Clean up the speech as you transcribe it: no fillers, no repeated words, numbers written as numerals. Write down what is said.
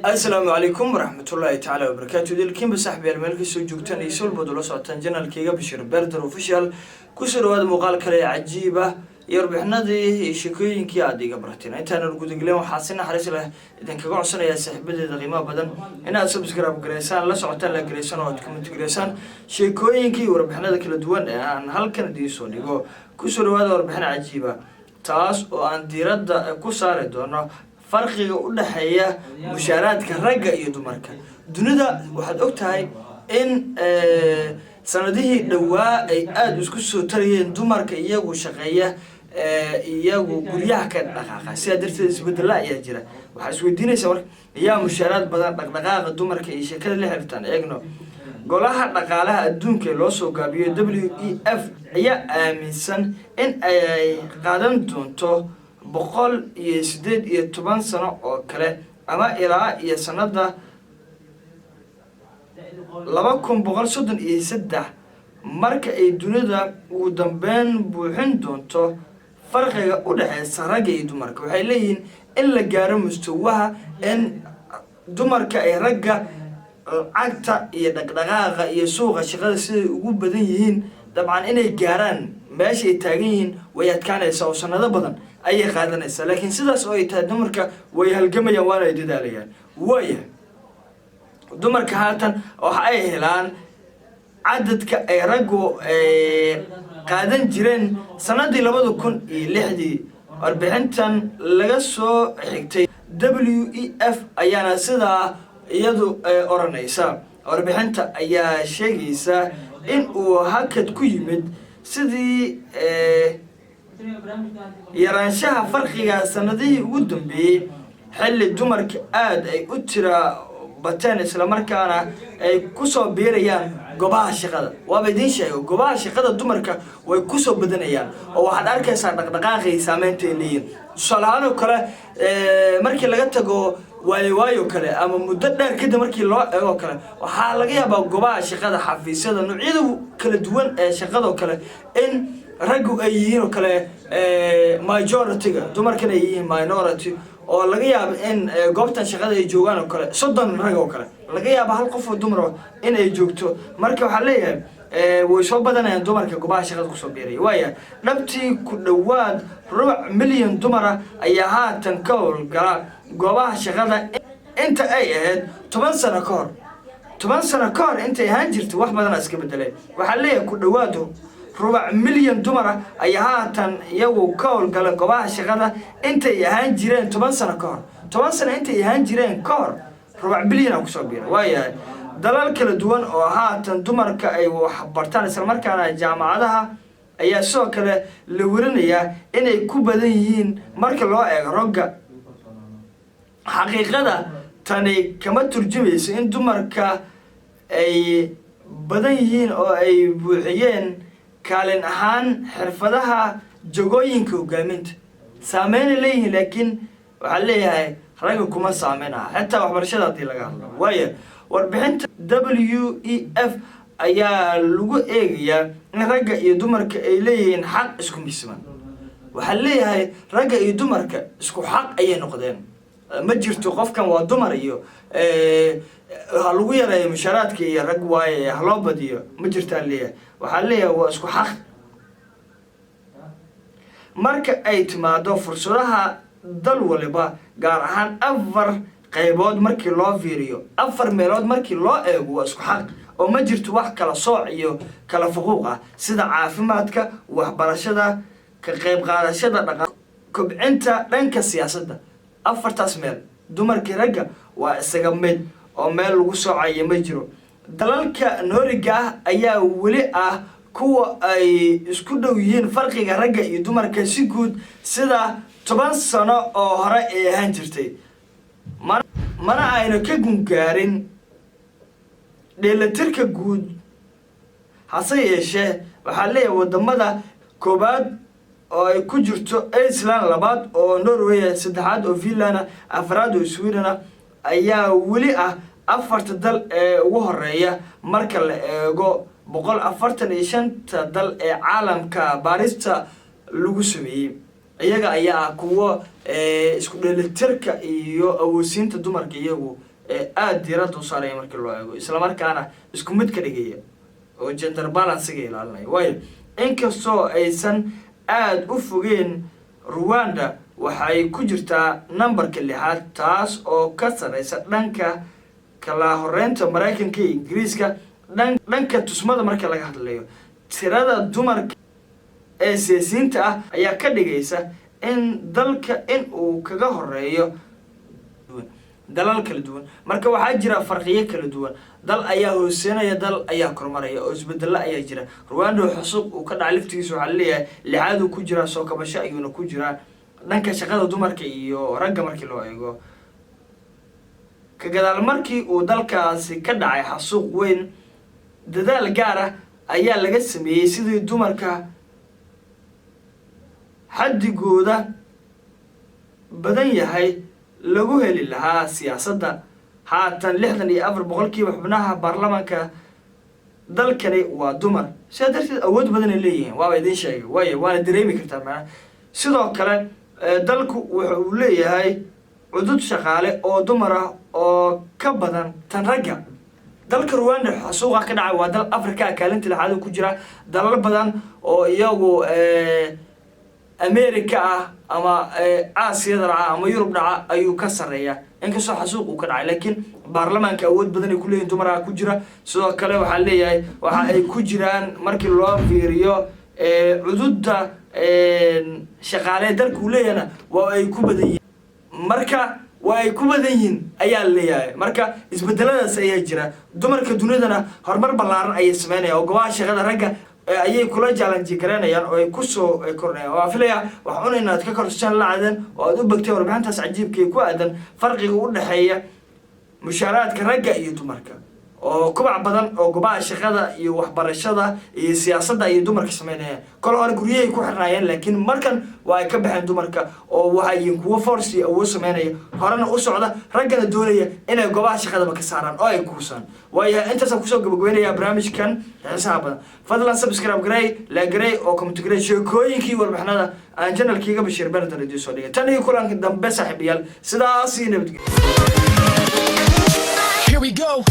السلام عليكم ورحمة الله تعالى وبركاته. دلكين بصاحبي الملك سوجوكتان يسول بدلو صوتان جنال كيغا بشير بردر اوفيشال كسر واد مقال كلي عجيبة يربحنا دي شكوين كي عادي قبرتين انتان رقود انجليون حاسين حريس له اذن كقوع سنة يا سحبدي دغيما بدن انا سبسكرايب جريسان لا سعوتان لا جريسان او كومنت جريسان شكوين كي وربحنا دا كلا دوان ان هلكن ديسو ديغو كسر واد وربحنا عجيبة taas oo aan diiradda ku saari doono farqiga u dhaxeeya mushaaraadka ragga iyo dumarka dunida waxaad ogtahay in sanadihii dhawaa ay aad isku soo tarayeen dumarka iyagu shaqeeya iyagu guryaha ka dhaqaaqa sida darteed isbedel ayaa jira waxa isweydiinaysa marka yaa mushaaraad badan dhaqdhaqaaqa dumarka iyo shaqada la xiriirtaan eegno golaha dhaqaalaha adduunka loo soo gaabiyo WEF ayaa aaminsan in ay qaadan doonto 118 sano oo kale ama ilaa iyo sanada 2133 marka ay dunida ugu dambeyn buuxin doonto farqiga u dhaxaysa ragga iyo dumarka waxay leeyihiin in la gaaro mustawaha in dumarka ay ragga lacagta iyo dhaqdhaqaaqa iyo suuqa shaqada siday ugu badan yihiin dabcan inay gaaraan meesha ay taagan yihiin way adkaanaysaa oo sanado badan ayay qaadanaysaa laakiin sidaas oo ay tahay dumarka way halgamayaan waana ay dadaalayaan waaya dumarka haatan waxa ay helaan cadadka ay raggu qaadan jireen sanadii 2006 warbixintan laga soo xigtay WEF ayaana sidaa iyadu oranaysa warbixinta ayaa sheegaysa in uu hakad ku yimid sidii yaraanshaha farqiga sanadihii ugu dambeeyay xilli dumarka aad ay u tira bateen isla markaana ay ku soo biirayaan gobaha shaqada waaba idin sheego gobaha shaqada dumarka way ku soo badanayaan oo waxaad arkaysaa dhaqdhaqaaqay saameynta leeyihiin salaano kale markii laga tago waayo kale ama muddo dheer kadib markii loo eego kale waxa laga yaabaa gobaha shaqada xafiisyada noocyada kala duwan ee shaqada kale in raggu ay yihiin oo kale majority-ga dumarkana ay yihiin minority oo laga yaabo in goobtan shaqada ay joogaan oo kale 30 rag oo kale laga yaabo hal qof oo dumar in ay joogto marka waxa leeyahay way soo badanayaan dumarka gobaha shaqada ku soo biiray waaya dhabtii ku dhawaad 1 milyan dumar ayaa haatan ka howlgala gobaha shaqada inta ay ahayd 10 sano ka hor 10 sano ka hor inta ay ahaan jirtay wax badan iska bedelay waxa leeyahay ku dhawaad 1 milyan dumar ayaa haatan iyagu ka howlgala gobaha shaqada inta ay ahaan jireen 10 sano ka hor 10 sano inta ay ahaan jireen ka hor 1 bilyan ku soo biiray waaya dalal kala duwan oo haatan dumarka ay wax bartaan isla markaana jaamacadaha ayaa soo kale la warinayaa inay ku badan yihiin marka loo eego ragga xaqiiqada tani kama turjumayso in dumarka ay badan yihiin oo ay buuxiyeen kaalin ahaan xirfadaha jagooyinka hogaaminta saameyn leeyihiin laakiin waxa leeyahay ragga kuma saameynaa xitaa waxbarashada hadii laga hadlo waaya warbixinta WEF ayaa lagu eegayaa in ragga iyo dumarka ay leeyihiin xaq isku miisman waxa leeyahay ragga iyo dumarka isku xaq ayay noqdeen ma jirto qofkan waa dumar iyo lagu yareeyo mushaaraadka iyo rag waaye loo badiyo ma jirtaa leeyahay waxa leeyahay waa isku xaq marka ay timaado fursadaha dal waliba gaar ahaan 4 qaybood markii loo fiiriyo 4 meelood markii loo eego waa isku xaq oo ma jirto wax kala sooc iyo kala fuquuq ah sida caafimaadka waxbarashada ka qayb qaadashada dhaqan kobcinta dhanka siyaasadda 4taas meel dumarka ragga waa isaga mid oo meel lagu soocayo ma jiro dalalka nooriga ayaa wali ah kuwa ay isku dhow yihiin farqiga ragga iyo dumarka si guud sida 10 sano oo hore ay ahaan jirtay mana ayna ka gungaarin dheelatirka guud hase yeeshee waxaa leeyahay wadamada koobaad oo ay ku jirto Iceland labaad oo Norway saddexaad oo Finland afraad oo Sweden ayaa wali ah 4 dal ee ugu horeeya marka la eego 145 dal ee caalamka baarista lagu sameeyay iyaga ayaa kuwa isku dheelitirka iyo awoodsiinta dumarka iyagu aad diiradda u saaraya markii loo eego isla markaana isku mid ka dhigaya oo gender balance-ga ilaalinaya. waayo inkastoo aysan aad u fogeen Rwanda waxay ku jirtaa numberka 6 taas oo ka sareysa dhanka kala horeynta Mareykanka iyo Ingiriiska dhanka tusmada marka laga hadlayo. tirada dumarka ee siyaasiyiinta ah ayaa ka dhigaysa in dalka in uu kaga horeeyo dalal kala duwan. marka waxaa jira farqiyo kala duwan, dal ayaa hooseynaya dal ayaa kormaraya oo isbedelo ayaa jira. Rwanda xusuuq uu ka dhacay laftigiisa waxaa leeyahay 6 uu ku jira soo kabasho ayuuna ku jira dhanka shaqada dumarka iyo ragga markii loo eego. ka gadaal markii uu dalkaasi ka dhacay xasuuq weyn, dadaal gaar ah ayaa laga sameeyay sidii dumarka xaddigooda badan yahay lagu heli lahaa siyaasadda. haatan 64% xubnaha baarlamaanka dalkani waa dumar, sidaa darteed awood badan ay leeyihiin. waaba idin sheegay waayo waana dareemi kartaa macnaha. sidoo kale dalku wuxuu uu leeyahay cudud shaqaale oo dumar ah oo ka badan tan ragga. dalka Rwanda xasuuqa ka dhacay waa dal Afrika kaalinta 6 ku jira. dalal badan oo iyagu America ah ama Aasiya ama Yurub dhaca ayuu ka sareeyaa inkastoo xasuuq uu ka dhacay, laakiin baarlamaanka awood badan ay ku leeyihiin dumar ku jira. sidoo kale waxaa leeyahay waxa ay ku jiraan markii loo fiiriyo cududda shaqaale dalka uu leeyahayna waa ay ku badan yihiin. marka waa ay ku badan yihiin ayaa leeyahay. marka isbedeladaas ayaa jira. dumarka dunidana horumar ballaaran ayay sameynayaan oo goobaha shaqada ragga ayay kula challenge garanayaan oo ay ku soo kornayaan. waa filaya wax inaad ka korshaan lacdan oo aad u bagtay warbixintaas cajiibka ku aadan farqiga u dhaxeeya mushaaraadka ragga iyo dumarka oo kubac badan oo goobaha shaqada iyo waxbarashada iyo siyaasadda ay dumarka sameynayaan. kol hore guryahay ku xirnaayeen, laakiin markan waa ay ka baxeen dumarka oo waxay kuwa force oo sameynaya horena u socda, raggana doonaya inay goobaha shaqada ka saaraan oo ay kuusaan. waayo intaas ku soo gabagabeynaya barnaamijkan xiisaha badan. fadlan subscribe garay, like garay oo comment garay sheekooyinkii warbixinada aan channelkiiga Bashir Bernard radio soo dhigay. tan iyo kulanka dambe saaxiibayaal, sidaas iyo nabadgelyo. Here we go.